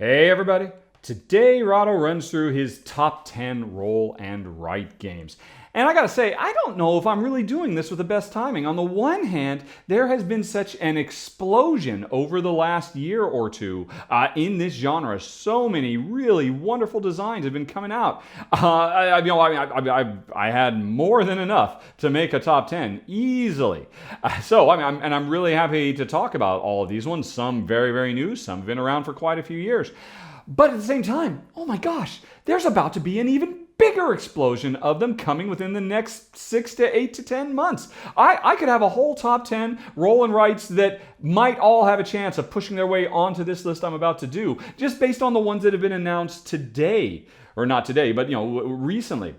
Hey everybody! Today Rahdo runs through his top 10 roll and write games. And I gotta say, I don't know if I'm really doing this with the best timing. On the one hand, there has been such an explosion over the last year or two in this genre. So many really wonderful designs have been coming out. I had more than enough to make a top 10 easily. I'm really happy to talk about all of these ones. Some very, very new, some have been around for quite a few years. But at the same time, oh my gosh, there's about to be an even bigger explosion of them coming within the next 6 to 8 to 10 months. I could have a whole top 10 roll and writes that might all have a chance of pushing their way onto this list I'm about to do, just based on the ones that have been announced today. Or not today, but recently.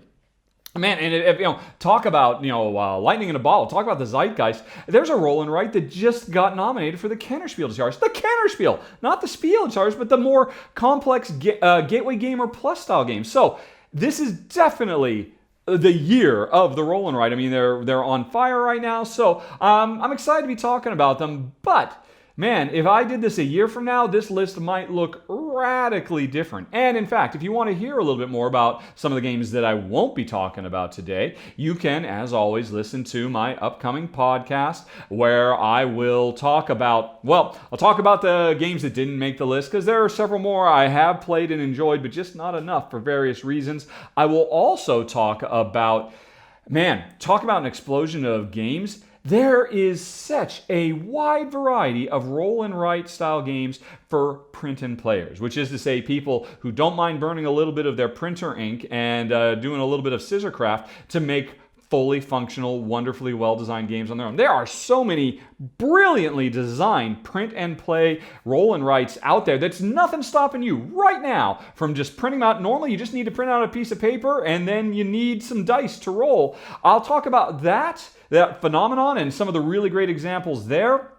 Man, and talk about lightning in a bottle. Talk about the zeitgeist. There's a roll and write that just got nominated for the Kennerspiel Charge. The Kennerspiel, not the Spiel Charge, but the more complex Gateway Gamer Plus style game. So this is definitely the year of the roll and write. I mean, they're on fire right now. So I'm excited to be talking about them. But man, if I did this a year from now, this list might look radically different. And in fact, if you want to hear a little bit more about some of the games that I won't be talking about today, you can, as always, listen to my upcoming podcast where I will talk about, I'll talk about the games that didn't make the list because there are several more I have played and enjoyed, but just not enough for various reasons. I will also talk about an explosion of games. There is such a wide variety of roll and write style games for print and players, which is to say people who don't mind burning a little bit of their printer ink and doing a little bit of scissor craft to make fully functional, wonderfully well-designed games on their own. There are so many brilliantly designed print and play roll and writes out there that's nothing stopping you right now from just printing them out. Normally, you just need to print out a piece of paper and then you need some dice to roll. I'll talk about that phenomenon and some of the really great examples there.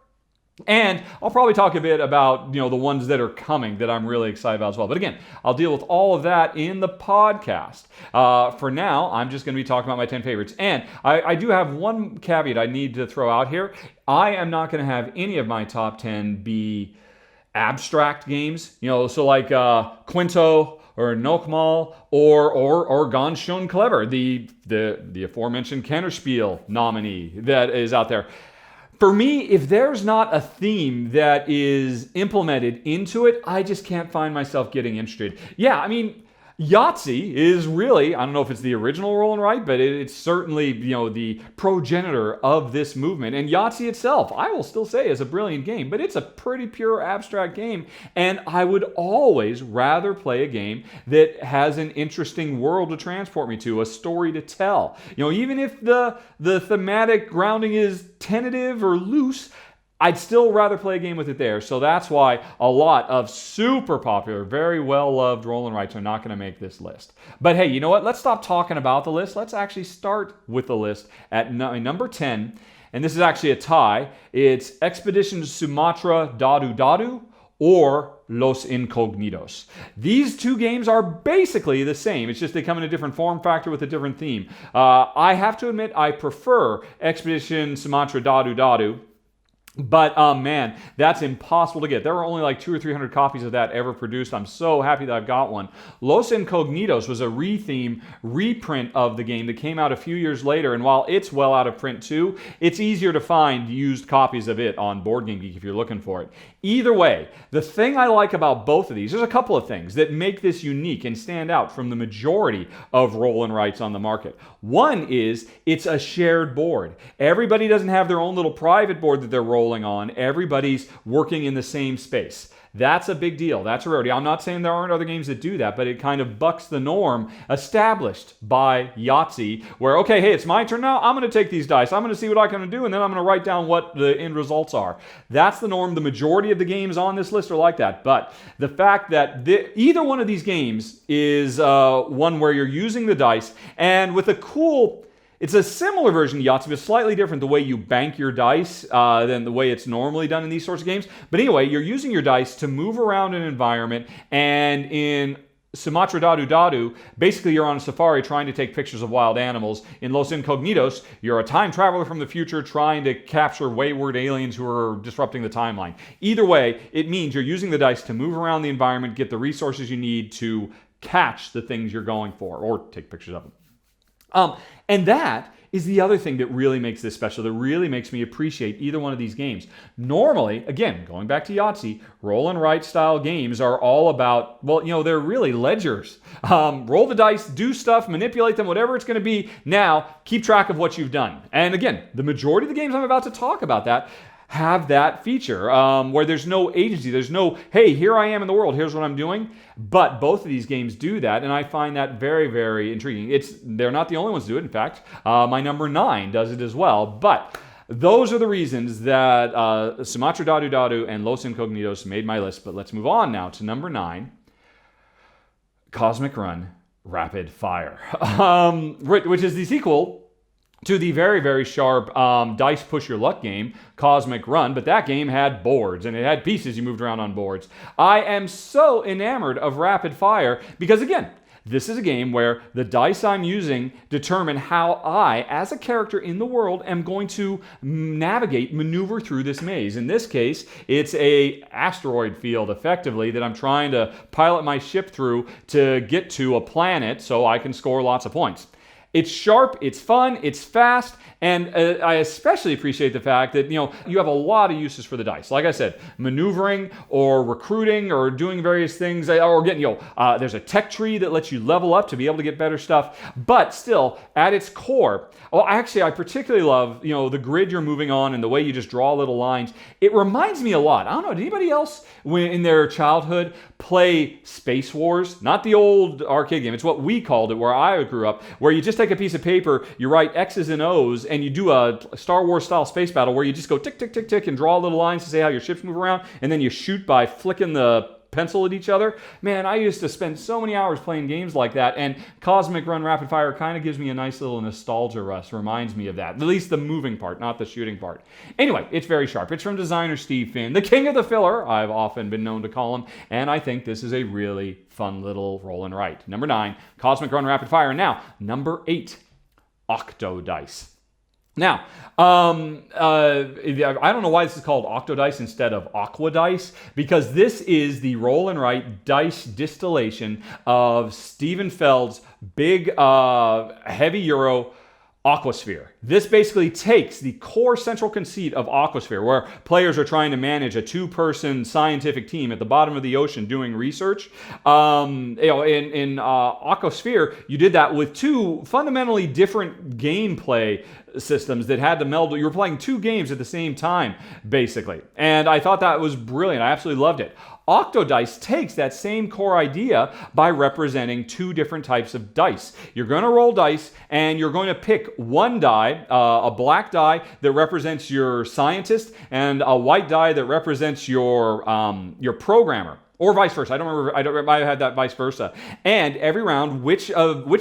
And I'll probably talk a bit about the ones that are coming that I'm really excited about as well. But again, I'll deal with all of that in the podcast. For now, I'm just going to be talking about my 10 favorites. And I do have one caveat I need to throw out here. I am not going to have any of my top 10 be abstract games. So like Quinto or Nokmal or Ganz schön clever, the aforementioned Kennerspiel nominee that is out there. For me, if there's not a theme that is implemented into it, I just can't find myself getting interested. Yeah, I mean, Yahtzee is really, I don't know if it's the original roll and write, but it's certainly, the progenitor of this movement. And Yahtzee itself, I will still say, is a brilliant game, but it's a pretty pure abstract game. And I would always rather play a game that has an interesting world to transport me to, a story to tell. Even if the thematic grounding is tentative or loose, I'd still rather play a game with it there. So that's why a lot of super popular, very well-loved roll and writes are not going to make this list. But hey, you know what? Let's stop talking about the list. Let's actually start with the list at number 10. And this is actually a tie. It's Expedition Sumatra Dadu Dadu or Los Incognitos. These two games are basically the same. It's just they come in a different form factor with a different theme. I have to admit I prefer Expedition Sumatra Dadu Dadu. But man, that's impossible to get. There are only like 200 or 300 copies of that ever produced. I'm so happy that I've got one. Los Incognitos was a reprint of the game that came out a few years later. And while it's well out of print too, it's easier to find used copies of it on Board Game Geek if you're looking for it. Either way, the thing I like about both of these, there's a couple of things that make this unique and stand out from the majority of roll and writes on the market. One is it's a shared board. Everybody doesn't have their own little private board that they're rolling on. Everybody's working in the same space. That's a big deal. That's a rarity. I'm not saying there aren't other games that do that, but it kind of bucks the norm established by Yahtzee, where, okay, hey, it's my turn now. I'm going to take these dice. I'm going to see what I can do, and then I'm going to write down what the end results are. That's the norm. The majority of the games on this list are like that. But the fact that either one of these games is one where you're using the dice, and with a cool... It's a similar version of Yahtzee, but slightly different the way you bank your dice than the way it's normally done in these sorts of games. But anyway, you're using your dice to move around an environment, and in Sumatra Dadu Dadu, basically you're on a safari trying to take pictures of wild animals. In Los Incognitos, you're a time traveler from the future trying to capture wayward aliens who are disrupting the timeline. Either way, it means you're using the dice to move around the environment, get the resources you need to catch the things you're going for, or take pictures of them. And that is the other thing that really makes this special, that really makes me appreciate either one of these games. Normally, again, going back to Yahtzee, roll and write style games are all about, well, they're really ledgers. Roll the dice, do stuff, manipulate them, whatever it's going to be. Now, keep track of what you've done. And again, the majority of the games I'm about to talk about that have that feature where there's no agency. There's no, hey, here I am in the world, here's what I'm doing. But both of these games do that, and I find that very, very intriguing. They're not the only ones to do it. In fact, my number 9 does it as well. But those are the reasons that Sumatra Dadu Dadu and Los Incognitos made my list. But let's move on now to number 9, Cosmic Run Rapid Fire, which is the sequel to the very, very sharp dice push your luck game, Cosmic Run, but that game had boards, and it had pieces you moved around on boards. I am so enamored of Rapid Fire because, again, this is a game where the dice I'm using determine how I, as a character in the world, am going to maneuver through this maze. In this case, it's a asteroid field, effectively, that I'm trying to pilot my ship through to get to a planet so I can score lots of points. It's sharp, it's fun, it's fast, and I especially appreciate the fact that, you have a lot of uses for the dice. Like I said, maneuvering or recruiting or doing various things, or getting, there's a tech tree that lets you level up to be able to get better stuff. But still, at its core, I particularly love, the grid you're moving on and the way you just draw little lines. It reminds me a lot. I don't know, did anybody else in their childhood play Space Wars? Not the old arcade game. It's what we called it where I grew up, where you just take a piece of paper, you write X's and O's, and you do a Star Wars style space battle where you just go tick, tick, tick, tick, and draw little lines to say how your ships move around, and then you shoot by flicking the pencil at each other. Man, I used to spend so many hours playing games like that, and Cosmic Run Rapid Fire kind of gives me a nice little nostalgia rush, reminds me of that. At least the moving part, not the shooting part. Anyway, it's very sharp. It's from designer Steve Finn, the king of the filler, I've often been known to call him, and I think this is a really fun little roll and write. Number 9, Cosmic Run Rapid Fire. Now, number 8, Octo Dice. Now, I don't know why this is called Octo Dice instead of Aqua Dice, because this is the roll and write dice distillation of Stephen Feld's big, heavy Euro Aquasphere. This basically takes the core central conceit of Aquasphere, where players are trying to manage a 2-person scientific team at the bottom of the ocean doing research. In Aquasphere, you did that with 2 fundamentally different gameplay systems that had to meld. You were playing 2 games at the same time, basically. And I thought that was brilliant. I absolutely loved it. Octo Dice takes that same core idea by representing 2 different types of dice. You're going to roll dice, and you're going to pick one die, a black die that represents your scientist, and a white die that represents your programmer. Or vice versa. I don't remember. I had that vice versa. And every round, which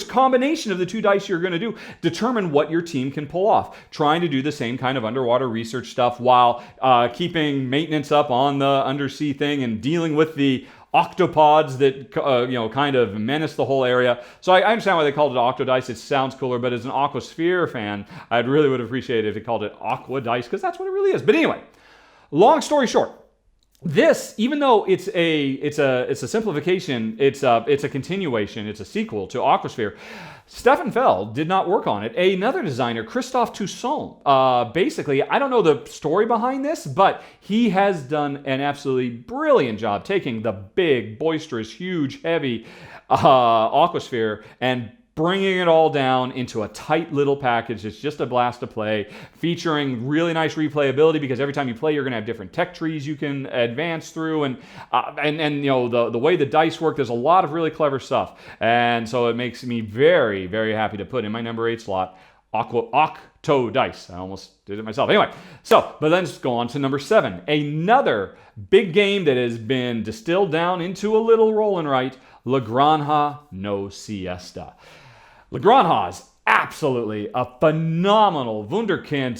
combination of the 2 dice you're going to do determine what your team can pull off. Trying to do the same kind of underwater research stuff while keeping maintenance up on the undersea thing and dealing with the octopods that kind of menace the whole area. So I understand why they called it Octo Dice. It sounds cooler, but as an Aquasphere fan, I really would appreciate it if they called it Aqua Dice, because that's what it really is. But anyway, long story short. This, even though it's a simplification, it's a continuation, it's a sequel to Aquasphere, Stefan Feld did not work on it. Another designer, Christophe Toussaint, basically, I don't know the story behind this, but he has done an absolutely brilliant job taking the big, boisterous, huge, heavy Aquasphere and bringing it all down into a tight little package. It's just a blast to play, featuring really nice replayability, because every time you play, you're going to have different tech trees you can advance through, and the way the dice work, there's a lot of really clever stuff, and so it makes me very, very happy to put in my number 8 slot Octo Dice. I almost did it myself. Anyway, but let's go on to number 7, another big game that has been distilled down into a little roll and write, La Granja no Siesta. La Granja is absolutely a phenomenal wunderkind,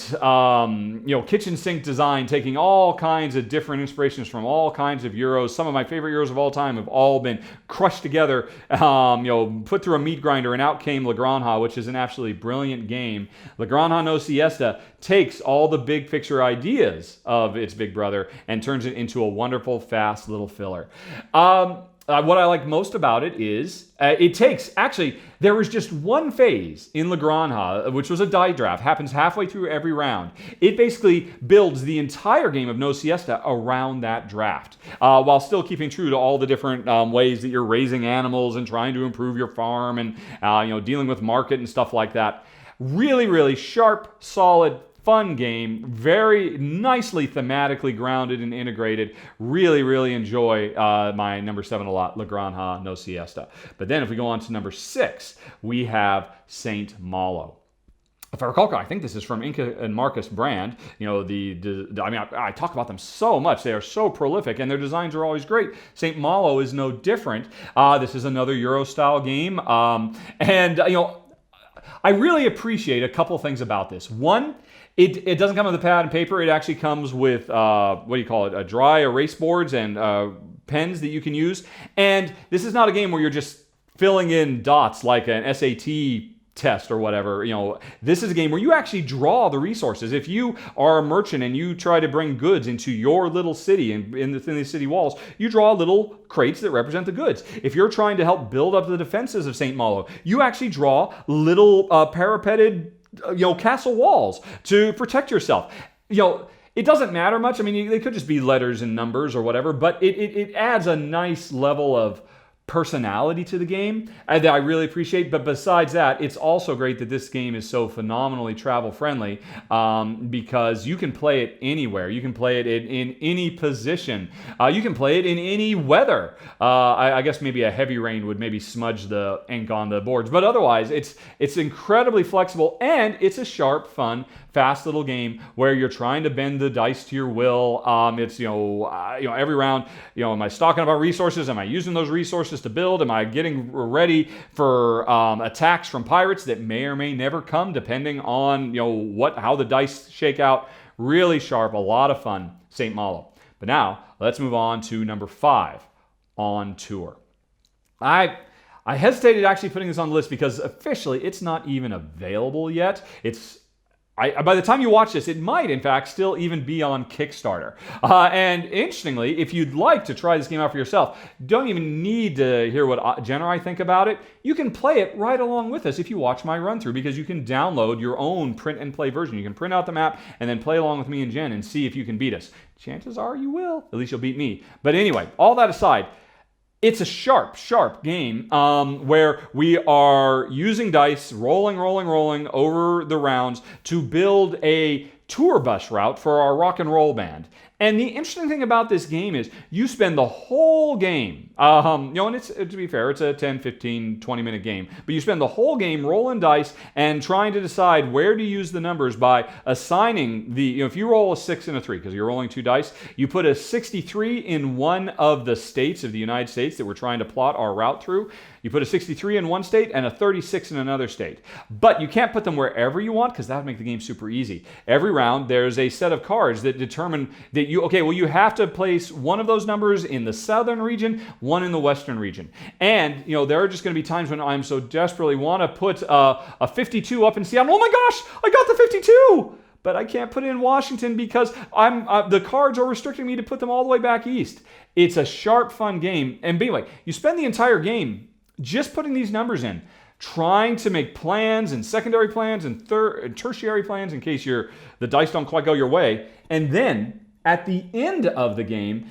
kitchen sink design, taking all kinds of different inspirations from all kinds of Euros. Some of my favorite Euros of all time have all been crushed together, put through a meat grinder, and out came La Granja, which is an absolutely brilliant game. La Granja no Siesta takes all the big picture ideas of its big brother and turns it into a wonderful, fast little filler. What I like most about it is there was just one phase in La Granja, which was a die draft, happens halfway through every round. It basically builds the entire game of No Siesta around that draft, while still keeping true to all the different ways that you're raising animals and trying to improve your farm and dealing with market and stuff like that. Really, really sharp, solid, fun game, very nicely thematically grounded and integrated. Really, really enjoy my number 7 a lot, La Granja no Siesta. But then if we go on to number 6, we have Saint Malo. If I recall, I think this is from Inca and Marcus brand. I talk about them so much. They are so prolific, and their designs are always great. Saint Malo is no different. This is another Euro-style game. I really appreciate a couple things about this. One, it doesn't come with a pad and paper. It actually comes with, dry erase boards and pens that you can use. And this is not a game where you're just filling in dots like an SAT test or whatever. This is a game where you actually draw the resources. If you are a merchant and you try to bring goods into your little city and within the city walls, you draw little crates that represent the goods. If you're trying to help build up the defenses of St. Malo, you actually draw little parapeted castle walls to protect yourself. It doesn't matter much. I mean, they could just be letters and numbers or whatever, but it adds a nice level of personality to the game that I really appreciate. But besides that, it's also great that this game is so phenomenally travel friendly, because you can play it anywhere. You can play it in any position. You can play it in any weather. I guess maybe a heavy rain would maybe smudge the ink on the boards, but otherwise it's incredibly flexible, and it's a sharp, fun, fast little game where you're trying to bend the dice to your will. It's every round. Am I stocking up on resources? Am I using those resources to build? Am I getting ready for attacks from pirates that may or may never come, depending on how the dice shake out? Really sharp, a lot of fun, St. Malo. But now let's move on to number 5 on tour. I hesitated actually putting this on the list because officially it's not even available yet. By the time you watch this, it might, in fact, still even be on Kickstarter. And interestingly, if you'd like to try this game out for yourself, don't even need to hear what Jen or I think about it. You can play it right along with us if you watch my run-through, because you can download your own print-and-play version. You can print out the map and then play along with me and Jen and see if you can beat us. Chances are you will. At least you'll beat me. But anyway, all that aside, it's a sharp, sharp game where we are using dice, rolling over the rounds to build a tour bus route for our rock and roll band. And the interesting thing about this game is you spend the whole game, and it's, to be fair, it's a 10, 15, 20-minute game, but you spend the whole game rolling dice and trying to decide where to use the numbers by assigning if you roll a 6 and a 3, because you're rolling 2 dice, you put a 63 in one of the states of the United States that we're trying to plot our route through. You put a 63 in one state and a 36 in another state. But you can't put them wherever you want, because that would make the game super easy. Every round, there's a set of cards that determine that you have to place one of those numbers in the southern region, one in the western region. And, there are just going to be times when I'm so desperately want to put a 52 up in Seattle. Oh my gosh, I got the 52! But I can't put it in Washington because the cards are restricting me to put them all the way back east. It's a sharp, fun game. And anyway, you spend the entire game just putting these numbers in, trying to make plans and secondary plans and tertiary plans in case the dice don't quite go your way. And then at the end of the game,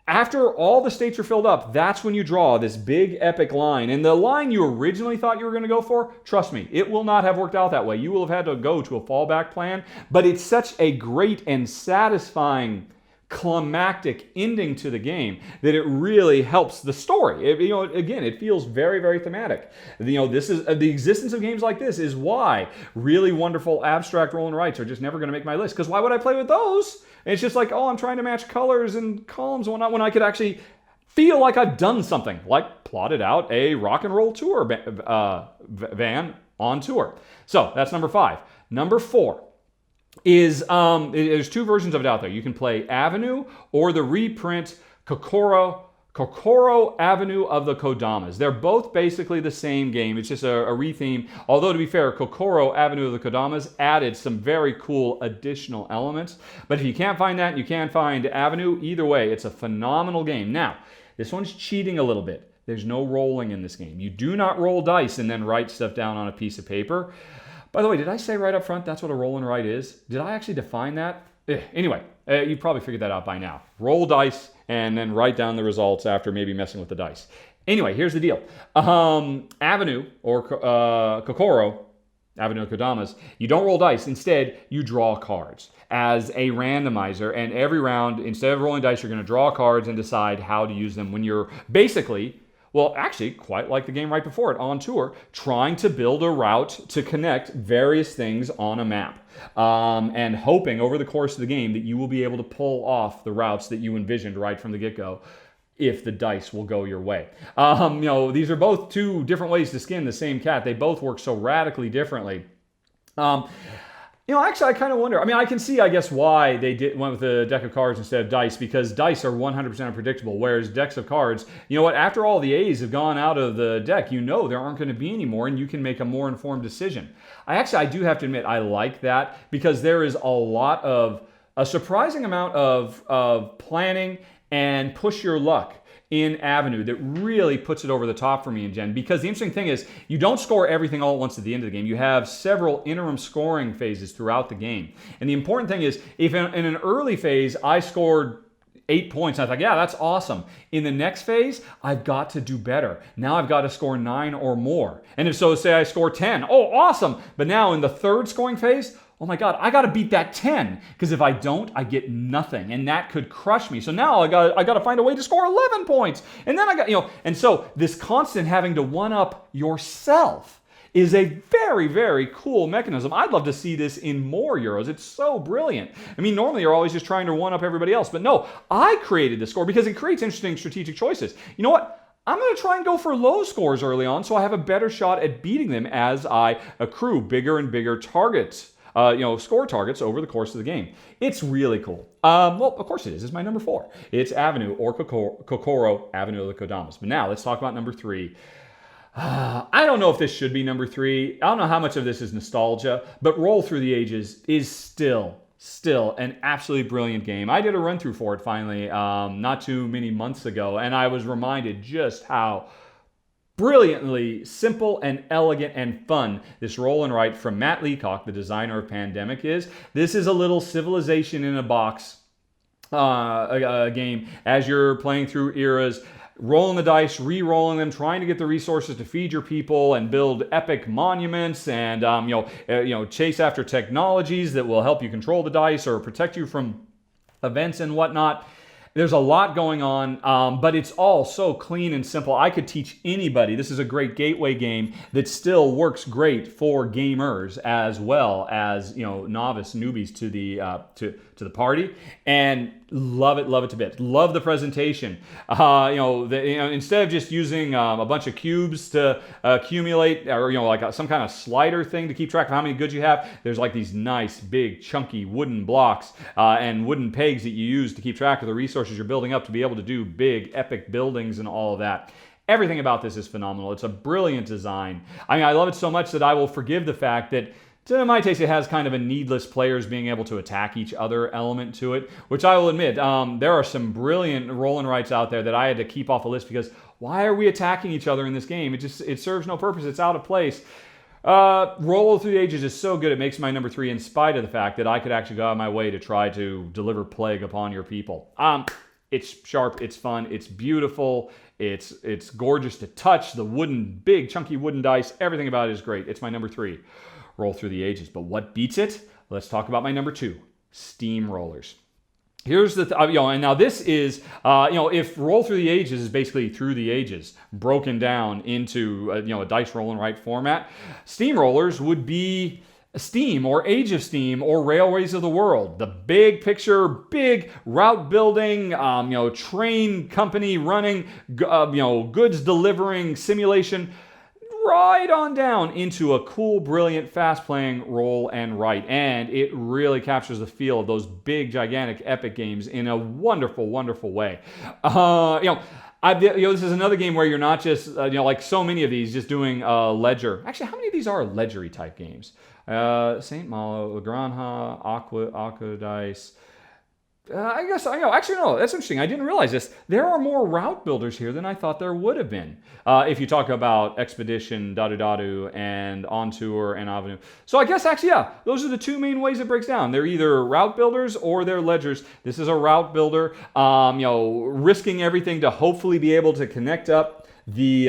after all the states are filled up, that's when you draw this big epic line. And the line you originally thought you were going to go for, trust me, it will not have worked out that way. You will have had to go to a fallback plan. But it's such a great and satisfying climactic ending to the game that it really helps the story. Again, it feels very, very thematic. This is the existence of games like this is why really wonderful abstract roll and writes are just never going to make my list. Because why would I play with those? And it's just like, I'm trying to match colors and columns and whatnot, when I could actually feel like I've done something, like plotted out a rock and roll tour van on tour. So that's number 5. Number 4 is, there's 2 versions of it out there. You can play Avenue or the reprint Kokoro Avenue of the Kodamas. They're both basically the same game. It's just a retheme. Although, to be fair, Kokoro Avenue of the Kodamas added some very cool additional elements. But if you can't find that and you can't find Avenue, either way, it's a phenomenal game. Now, this one's cheating a little bit. There's no rolling in this game. You do not roll dice and then write stuff down on a piece of paper. By the way, did I say right up front that's what a roll and write is? Did I actually define that? Anyway, you probably figured that out by now. Roll dice and then write down the results after maybe messing with the dice. Anyway, here's the deal. Avenue or Kokoro, Avenue of Kodamas, you don't roll dice. Instead, you draw cards as a randomizer. And every round, instead of rolling dice, you're going to draw cards and decide how to use them when you're basically, well, actually, quite like the game right before it, on tour, trying to build a route to connect various things on a map. And hoping over the course of the game that you will be able to pull off the routes that you envisioned right from the get-go if the dice will go your way. These are both 2 different ways to skin the same cat. They both work so radically differently. Actually, I kind of wonder. I mean, I can see, I guess, why they went with a deck of cards instead of dice, because dice are 100% unpredictable, whereas decks of cards, you know what, after all the A's have gone out of the deck, there aren't going to be any more, and you can make a more informed decision. I do have to admit, I like that, because there is a surprising amount of planning and push your luck in Avenue that really puts it over the top for me and Jen, because the interesting thing is you don't score everything all at once at the end of the game. You have several interim scoring phases throughout the game. And the important thing is, if in an early phase I scored 8 points, I thought, yeah, that's awesome. In the next phase, I've got to do better. Now I've got to score 9 or more. And if so, say I score 10, oh, awesome. But now in the third scoring phase, oh my God, I got to beat that 10, because if I don't, I get nothing, and that could crush me. So now I got to find a way to score 11 points, and then and so this constant having to one up yourself is a very, very cool mechanism. I'd love to see this in more Euros. It's so brilliant. I mean, normally you're always just trying to one up everybody else, but no, I created the score because it creates interesting strategic choices. You know what? I'm going to try and go for low scores early on so I have a better shot at beating them as I accrue bigger and bigger targets. Score targets over the course of the game. It's really cool. Well, of course it is. It's my number 4. It's Avenue or Kokoro Avenue of the Kodamas. But now let's talk about number 3. I don't know if this should be number 3. I don't know how much of this is nostalgia, but Roll Through the Ages is still an absolutely brilliant game. I did a run through for it finally not too many months ago, and I was reminded just how brilliantly simple and elegant and fun this roll and write from Matt Leacock, the designer of Pandemic, is. This is a little civilization in a box a game as you're playing through eras, rolling the dice, re-rolling them, trying to get the resources to feed your people and build epic monuments and chase after technologies that will help you control the dice or protect you from events and whatnot. There's a lot going on, but it's all so clean and simple. I could teach anybody. This is a great gateway game that still works great for gamers as well as novice newbies to the party, and love it to bits. Love the presentation. Instead of just using a bunch of cubes to accumulate, or like some kind of slider thing to keep track of how many goods you have, there's like these nice big chunky wooden blocks and wooden pegs that you use to keep track of the resources you're building up to be able to do big epic buildings and all of that. Everything about this is phenomenal. It's a brilliant design. I love it so much that I will forgive the fact that, to my taste, it has kind of a needless players being able to attack each other element to it, which I will admit, there are some brilliant roll and writes out there that I had to keep off a list because why are we attacking each other in this game? It serves no purpose. It's out of place. Roll Through the Ages is so good it makes my number 3 in spite of the fact that I could actually go out of my way to try to deliver plague upon your people. It's sharp, it's fun, it's beautiful, it's gorgeous to touch. The big chunky wooden dice, everything about it is great. It's my number 3. Roll Through the Ages. But what beats it? Let's talk about my number 2, Steamrollers. Here's the and now this is if Roll Through the Ages is basically Through the Ages broken down into a dice roll and write format, Steamrollers would be Steam or Age of Steam or Railways of the World. The big picture, big route building, train company running, goods delivering simulation. right on down into a cool, brilliant, fast-playing roll and write. And it really captures the feel of those big, gigantic, epic games in a wonderful, wonderful way. This is another game where you're not just, like so many of these, just doing ledger. Actually, how many of these are ledger-y type games? St. Malo, Granja, Octo Dice. I guess, actually, no, that's interesting. I didn't realize this. There are more route builders here than I thought there would have been. If you talk about Expedition, Dadu Dadu, and On Tour, and Avenue. So I guess, actually, yeah, those are the two main ways it breaks down. They're either route builders or they're ledgers. This is a route builder, risking everything to hopefully be able to connect up the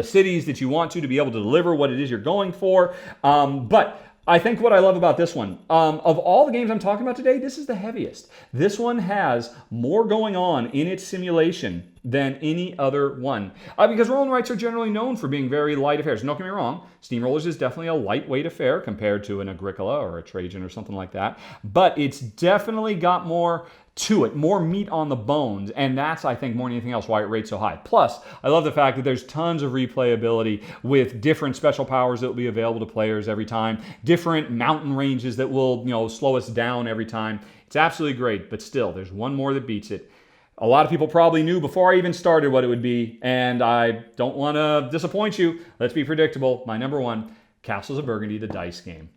cities that you want to be able to deliver what it is you're going for. But I think what I love about this one, of all the games I'm talking about today, this is the heaviest. This one has more going on in its simulation than any other one. Because roll and writes are generally known for being very light affairs. Don't get me wrong, Steamrollers is definitely a lightweight affair compared to an Agricola or a Trajan or something like that. But it's definitely got more to it, more meat on the bones, and that's, I think, more than anything else, why it rates so high. Plus, I love the fact that there's tons of replayability with different special powers that will be available to players every time, different mountain ranges that will, slow us down every time. It's absolutely great, but still, there's one more that beats it. A lot of people probably knew before I even started what it would be, and I don't want to disappoint you. Let's be predictable. My number one, Castles of Burgundy, the dice game.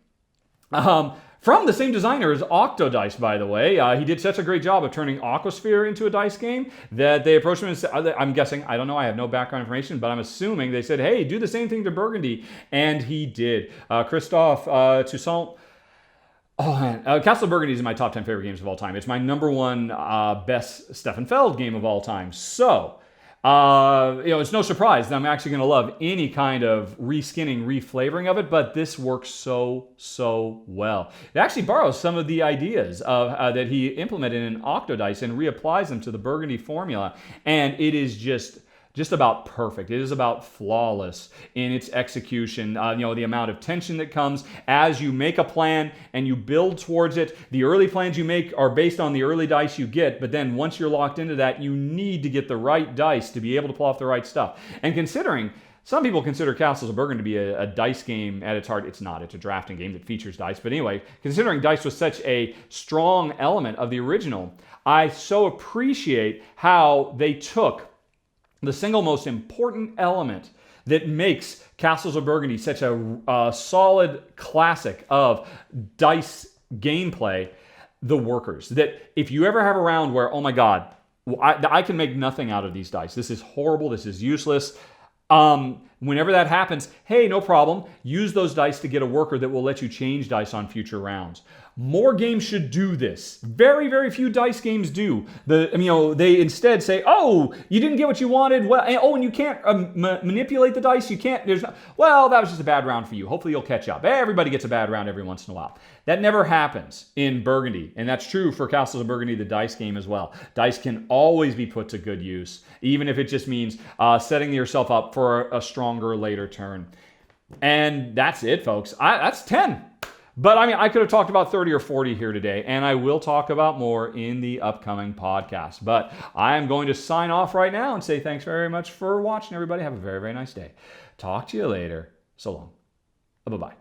From the same designer as Octo Dice, by the way. He did such a great job of turning Aquasphere into a dice game that they approached him and said, I'm guessing, I don't know, I have no background information, but I'm assuming they said, hey, do the same thing to Burgundy. And he did. Christophe Toussaint. Oh man, Castle of Burgundy is in my top 10 favorite games of all time. It's my number one best Stefan Feld game of all time. So, it's no surprise that I'm actually going to love any kind of reskinning, reflavoring of it, but this works so well. It actually borrows some of the ideas of that he implemented in Octo Dice and reapplies them to the Burgundy formula, and it is just about perfect. It is about flawless in its execution. The amount of tension that comes as you make a plan and you build towards it. The early plans you make are based on the early dice you get, but then once you're locked into that, you need to get the right dice to be able to pull off the right stuff. And considering some people consider Castles of Burgundy to be a dice game at its heart. It's not. It's a drafting game that features dice. But anyway, considering dice was such a strong element of the original, I so appreciate how they took the single most important element that makes Castles of Burgundy such a solid classic of dice gameplay, the workers. That if you ever have a round where, oh my God, I can make nothing out of these dice. This is horrible. This is useless. Whenever that happens, hey, no problem. Use those dice to get a worker that will let you change dice on future rounds. More games should do this. Very, very few dice games do. They instead say, "Oh, you didn't get what you wanted. Well, and you can't manipulate the dice. You can't. Well, that was just a bad round for you. Hopefully, you'll catch up. Everybody gets a bad round every once in a while." That never happens in Burgundy, and that's true for Castles of Burgundy, the dice game as well. Dice can always be put to good use, even if it just means setting yourself up for a stronger later turn. And that's it, folks. That's 10. But I could have talked about 30 or 40 here today, and I will talk about more in the upcoming podcast. But I am going to sign off right now and say thanks very much for watching, everybody. Have a very, very nice day. Talk to you later. So long. Bye-bye.